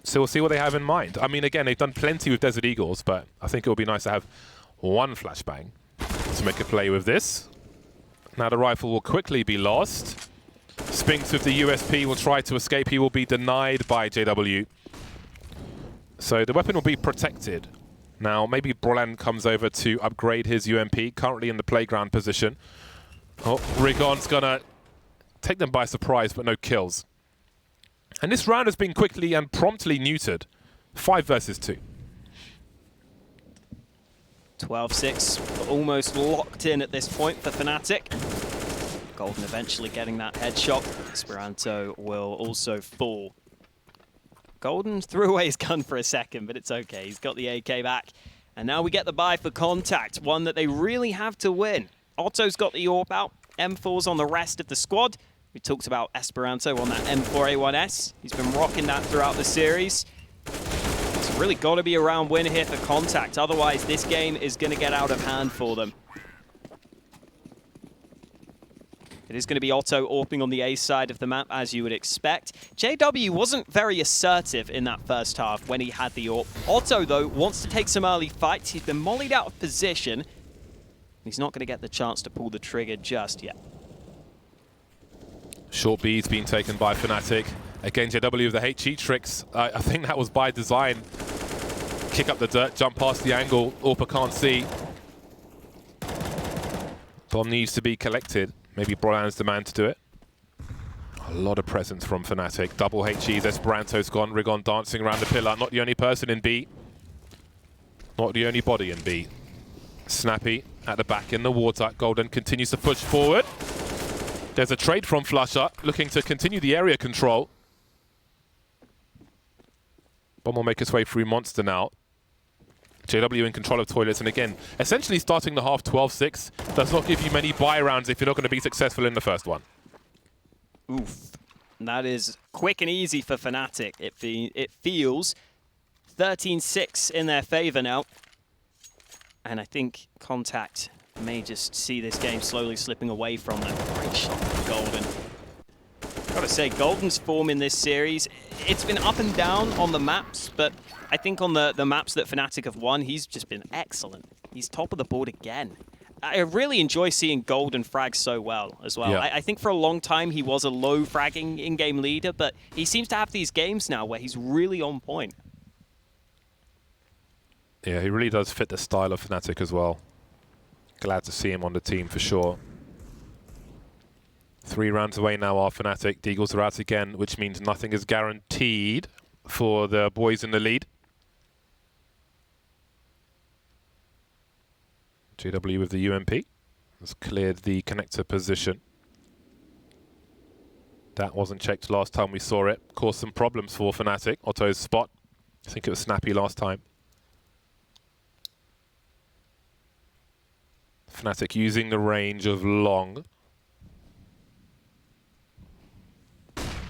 A: So we'll see what they have in mind. I mean, again, they've done plenty with Desert Eagles, but I think it would be nice to have one flashbang to make a play with this. Now the rifle will quickly be lost. Spinks with the USP will try to escape. He will be denied by JW. So the weapon will be protected. Now, maybe Brolan comes over to upgrade his UMP, currently in the playground position. Oh, Rigon's gonna take them by surprise, but no kills. And this round has been quickly and promptly neutered. 5 versus 2.
B: 12-6, almost locked in at this point for Fnatic. Golden eventually getting that headshot. Esperanto will also fall. Golden threw away his gun for a second, but it's okay. He's got the AK back. And now we get the buy for c0ntact, one that they really have to win. Otto's got the AWP out. M4's on the rest of the squad. We talked about Esperanto on that M4A1S. He's been rocking that throughout the series. It's really got to be a round win here for c0ntact. Otherwise, this game is going to get out of hand for them. It is going to be Otto AWPing on the A side of the map, as you would expect. JW wasn't very assertive in that first half when he had the AWP. Otto, though, wants to take some early fights. He's been mollied out of position. He's not going to get the chance to pull the trigger just yet.
A: Short B's being taken by Fnatic. Again, JW with the HE tricks. I think that was by design. Kick up the dirt, jump past the angle. AWPer can't see. Bomb needs to be collected. Maybe Brolan's the man to do it. A lot of presence from Fnatic. Double HEs, Esperanto's gone. Rigon dancing around the pillar. Not the only person in B. Not the only body in B. Snappy at the back in the water. Golden continues to push forward. There's a trade from Flusher, looking to continue the area control. Bomb will make its way through Monster now. JW in control of toilets, and again, essentially starting the half 12-6 does not give you many buy rounds if you're not going to be successful in the first one.
B: Oof. That is quick and easy for Fnatic. It feels 13-6 in their favor now. And I think c0ntact may just see this game slowly slipping away from them. Great shot from Golden. Gotta say, Golden's form in this series, it's been up and down on the maps, but I think on the maps that Fnatic have won, he's just been excellent. He's top of the board again. I really enjoy seeing Golden frag so well as well.
A: Yeah.
B: I think for a long time he was a low fragging in-game leader, but he seems to have these games now where he's really on point.
A: Yeah, he really does fit the style of Fnatic as well. Glad to see him on the team for sure. 3 rounds away now are Fnatic. Deagles are out again, which means nothing is guaranteed for the boys in the lead. JW with the UMP has cleared the connector position. That wasn't checked last time we saw it. Caused some problems for Fnatic. Otto's spot. I think it was snappy last time. Fnatic using the range of long.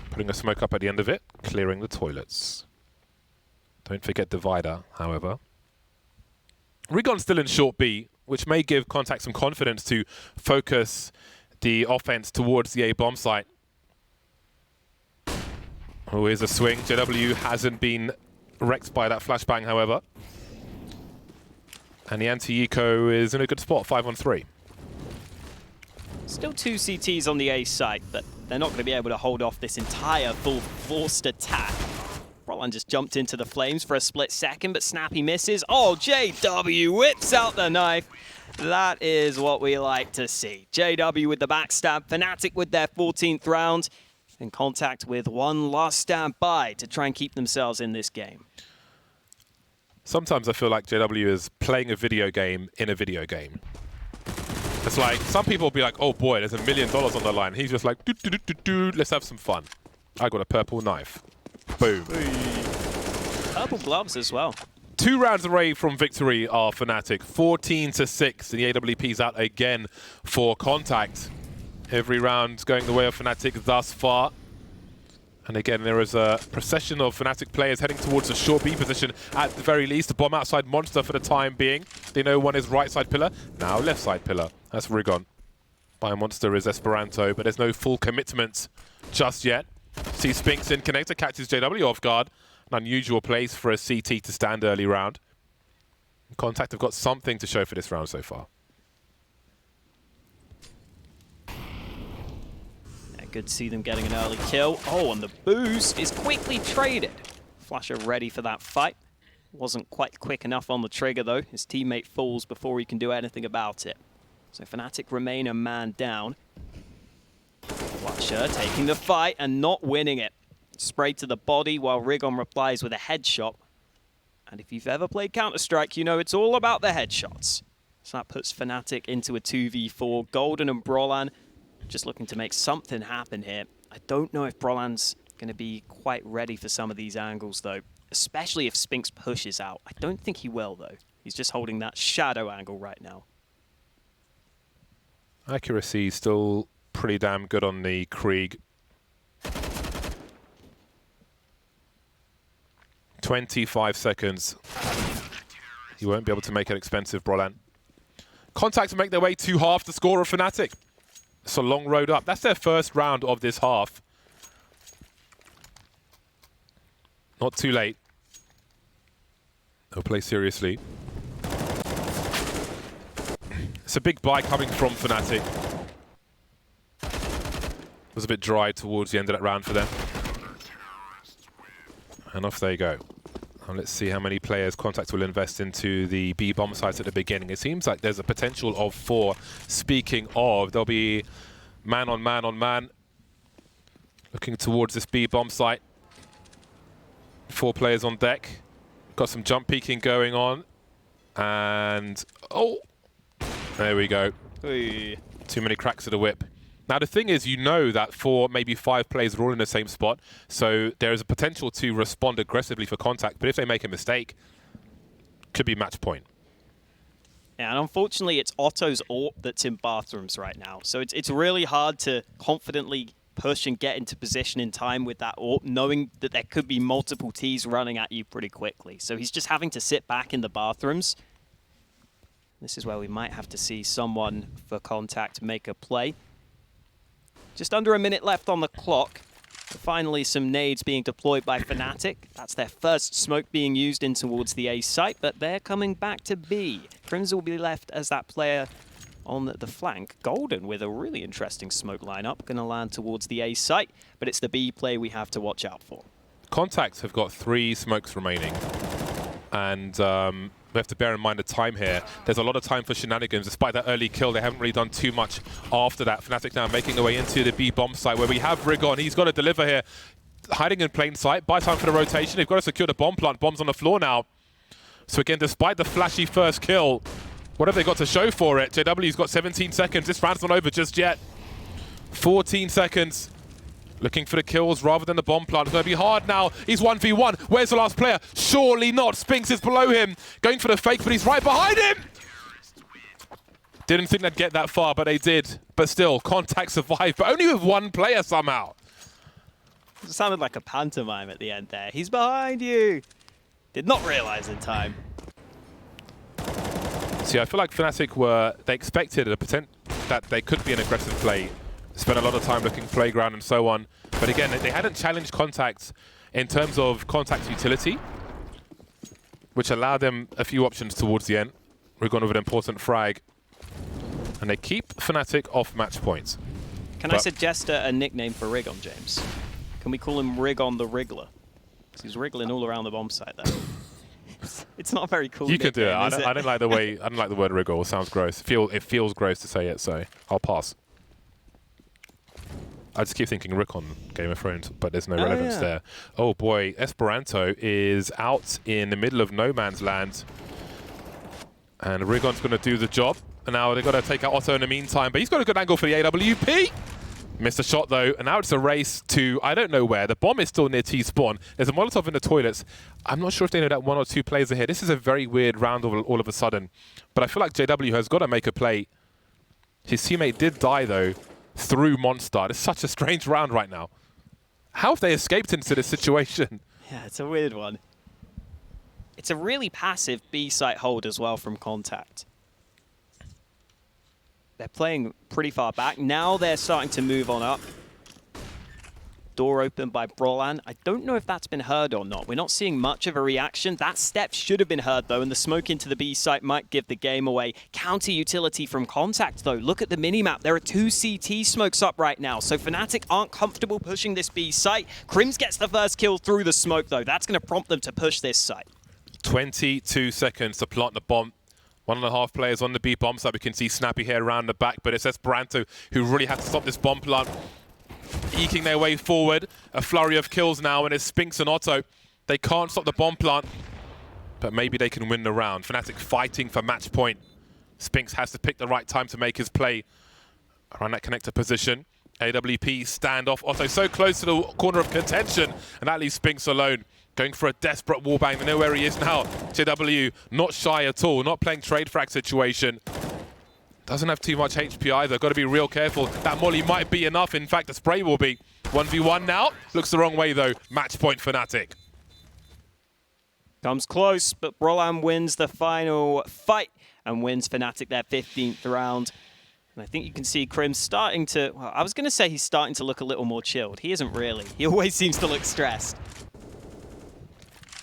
A: Putting a smoke up at the end of it, clearing the toilets. Don't forget Divider, however. Rigon's still in short B, which may give c0ntact some confidence to focus the offense towards the A bomb site. Oh, here's a swing. JW hasn't been wrecked by that flashbang, however. And the anti-eco is in a good spot, 5-on-3.
B: Still 2 CTs on the A site, but they're not going to be able to hold off this entire full forced attack. Brolan just jumped into the flames for a split second, but Snappy misses. Oh, JW whips out the knife. That is what we like to see. JW with the backstab, Fnatic with their 14th round, and c0ntact with one last stand by to try and keep themselves in this game.
A: Sometimes I feel like JW is playing a video game in a video game. It's like, some people will be like, oh boy, there's $1 million on the line. He's just like, let's have some fun. I got a purple knife. Boom.
B: Purple gloves as well.
A: 2 rounds away from victory are Fnatic. 14-6, and the AWP's out again for c0ntact. Every round going the way of Fnatic thus far. And again, there is a procession of Fnatic players heading towards the short B position at the very least. A bomb outside Monster for the time being. They know one is right side pillar, now left side pillar. That's Rigon. By Monster is Esperanto, but there's no full commitment just yet. See Spinks in connector, catches JW off guard. An unusual place for a CT to stand early round. c0ntact have got something to show for this round so far.
B: Good to see them getting an early kill. Oh, and the boost is quickly traded. Flasher ready for that fight. Wasn't quite quick enough on the trigger, though. His teammate falls before he can do anything about it. So Fnatic remain a man down. Flusher taking the fight and not winning it. Sprayed to the body while Rigon replies with a headshot. And if you've ever played Counter-Strike, you know it's all about the headshots. So that puts Fnatic into a 2v4. Golden and Brolan just looking to make something happen here. I don't know if Brolan's going to be quite ready for some of these angles, though. Especially if Spinks pushes out. I don't think he will, though. He's just holding that shadow angle right now.
A: Accuracy still pretty damn good on the Krieg. 25 seconds. He won't be able to make an expensive Brolan. c0ntact to make their way to half the score of Fnatic. It's a long road up. That's their first round of this half. Not too late. They'll play seriously. It's a big buy coming from Fnatic. It was a bit dry towards the end of that round for them. And off they go. And let's see how many players c0ntact will invest into the B bomb sites at the beginning. It seems like there's a potential of 4. Speaking of, there'll be man on man on man. Looking towards this B bomb site. 4 players on deck. Got some jump peeking going on. And, oh, there we go.
B: Oy.
A: Too many cracks of the whip. Now, the thing is, you know that 4, maybe 5 players are all in the same spot, so there is a potential to respond aggressively for c0ntact, but if they make a mistake, could be match point.
B: Yeah, and unfortunately, it's Otto's AWP that's in bathrooms right now, so it's really hard to confidently push and get into position in time with that AWP, knowing that there could be multiple Ts running at you pretty quickly. So he's just having to sit back in the bathrooms. This is where we might have to see someone for c0ntact make a play. Just under a minute left on the clock. Finally, some nades being deployed by Fnatic. That's their first smoke being used in towards the A site, but they're coming back to B. Crimson will be left as that player on the flank. Golden with a really interesting smoke lineup. Going to land towards the A site, but it's the B play we have to watch out for.
A: c0ntact have got 3 smokes remaining. And we have to bear in mind the time here. There's a lot of time for shenanigans. Despite that early kill, they haven't really done too much after that. Fnatic now making their way into the B bomb site where we have Rigon. He's got to deliver here. Hiding in plain sight. Buy time for the rotation. They've got to secure the bomb plant. Bomb's on the floor now. So again, despite the flashy first kill, what have they got to show for it? JW's got 17 seconds. This round's not over just yet. 14 seconds. Looking for the kills rather than the bomb plant. It's going to be hard now. He's 1v1. Where's the last player? Surely not. Spinks is below him. Going for the fake, but he's right behind him. Didn't think they'd get that far, but they did. But still, c0ntact survived, but only with 1 player somehow.
B: It sounded like a pantomime at the end there. He's behind you. Did not realize in time.
A: See, I feel like Fnatic they expected that they could be an aggressive play. Spent a lot of time looking playground and so on. But again, they hadn't challenged c0ntact in terms of c0ntact's utility, which allowed them a few options towards the end. We've gone with an important frag. And they keep Fnatic off match points.
B: Can I suggest a nickname for Rigon, James? Can we call him Rigon the Wriggler? Because he's wriggling all around the bomb site there. It's not a very cool
A: You can do it. I
B: it?
A: don't like the way. I don't like the word wriggle. It sounds gross. It feels gross to say it, so I'll pass. I just keep thinking Rick on Game of Thrones, but there's no relevance there. Oh boy, Esperanto is out in the middle of no man's land. And Rigon's going to do the job. And now they've got to take out Otto in the meantime, but he's got a good angle for the AWP. Missed a shot though, and now it's a race to I don't know where. The bomb is still near T-spawn. There's a Molotov in the toilets. I'm not sure if they know that 1 or 2 players are here. This is a very weird round all of a sudden. But I feel like JW has got to make a play. His teammate did die though, through Monster. It's such a strange round right now. How have they escaped into this situation?
B: Yeah, it's a weird one. It's a really passive B site hold as well from c0ntact. They're playing pretty far back. Now they're starting to move on up. Door open by Brolan. I don't know if that's been heard or not. We're not seeing much of a reaction. That step should have been heard, though, and the smoke into the B site might give the game away. Counter utility from c0ntact, though. Look at the minimap. There are 2 CT smokes up right now, so Fnatic aren't comfortable pushing this B site. Crims gets the first kill through the smoke, though. That's going to prompt them to push this site.
A: 22 seconds to plant the bomb. 1.5 players on the B bomb side. We can see Snappy here around the back, but it's Esperanto who really had to stop this bomb plant. Eking their way forward. A flurry of kills now, and it's Spinks and Otto. They can't stop the bomb plant, but maybe they can win the round. Fnatic fighting for match point. Spinks has to pick the right time to make his play around that connector position. AWP standoff. Otto so close to the corner of contention, and that leaves Spinks alone. Going for a desperate wallbang. They know where he is now. JW not shy at all, not playing trade frag situation. Doesn't have too much HP either. Got to be real careful. That molly might be enough. In fact, the spray will be. 1v1 now. Looks the wrong way though. Match point Fnatic.
B: Comes close, but Brolan wins the final fight and wins Fnatic their 15th round. And I think you can see Crim starting to... Well, I was going to say he's starting to look a little more chilled. He isn't really. He always seems to look stressed.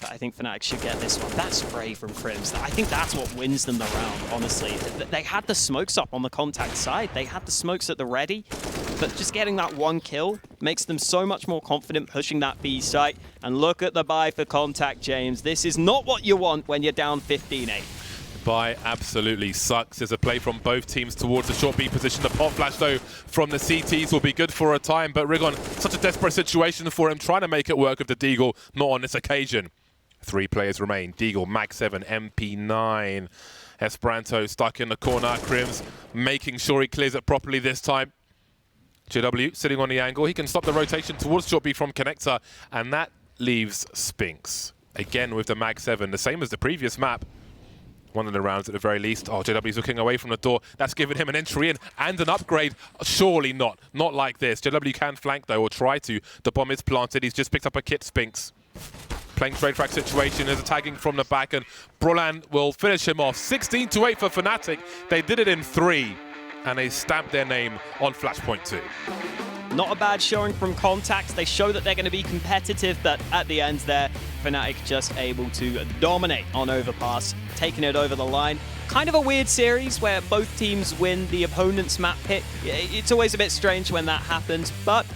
B: But I think Fnatic should get this one. That spray from Crims, I think that's what wins them the round, honestly. They had the smokes up on the contact side. They had the smokes at the ready. But just getting that one kill makes them so much more confident pushing that B site. And look at the buy for contact, James. This is not what you want when you're down 15-8.
A: Buy absolutely sucks. There's a play from both teams towards the short B position. The pot flash, though, from the CTs will be good for a time. But Rigon, such a desperate situation for him, trying to make it work with the Deagle. Not on this occasion. 3 players remain. Deagle, Mag 7, MP9. Esperanto stuck in the corner. Crims making sure he clears it properly this time. JW sitting on the angle. He can stop the rotation towards short B from Connector. And that leaves Spinks. Again with the Mag 7, the same as the previous map. One of the rounds at the very least. Oh, JW's looking away from the door. That's given him an entry in and an upgrade. Surely not. Not like this. JW can flank, though, or try to. The bomb is planted. He's just picked up a kit, Spinks. Playing trade frag situation, is tagging from the back, and Brolan will finish him off. 16-8 for Fnatic. They did it in 3, and they stamped their name on Flashpoint 2.
B: Not a bad showing from Contacts. They show that they're going to be competitive, but at the end there, Fnatic just able to dominate on Overpass, taking it over the line. Kind of a weird series where both teams win the opponent's map pick. It's always a bit strange when that happens, but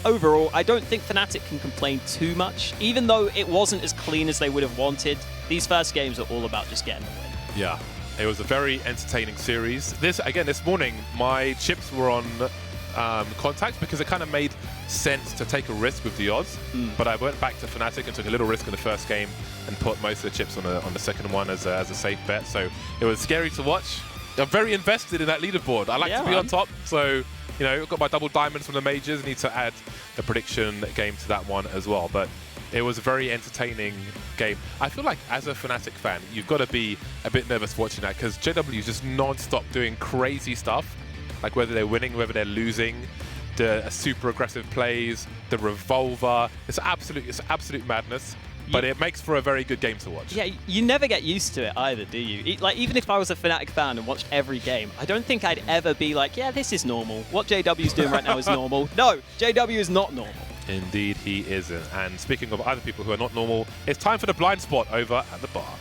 B: overall, I don't think Fnatic can complain too much. Even though it wasn't as clean as they would have wanted, these first games are all about just getting the win.
A: Yeah, it was a very entertaining series. This morning, my chips were on Contact because it kind of made sense to take a risk with the odds. But I went back to Fnatic and took a little risk in the first game and put most of the chips on the second one as a safe bet. So it was scary to watch. I'm very invested in that leaderboard. I like to be on top, so you know, got my double diamonds from the majors. Need to add the prediction game to that one as well. But it was a very entertaining game. I feel like as a Fnatic fan, you've got to be a bit nervous watching that because JW is just non-stop doing crazy stuff. Like whether they're winning, whether they're losing, the super aggressive plays, the revolver. It's absolute madness. But it makes for a very good game to watch.
B: Yeah, you never get used to it either, do you? Like, even if I was a Fnatic fan and watched every game, I don't think I'd ever be like, yeah, this is normal. What JW's doing right now is normal. No, JW is not normal.
A: Indeed, he isn't. And speaking of other people who are not normal, it's time for the blind spot over at the bar.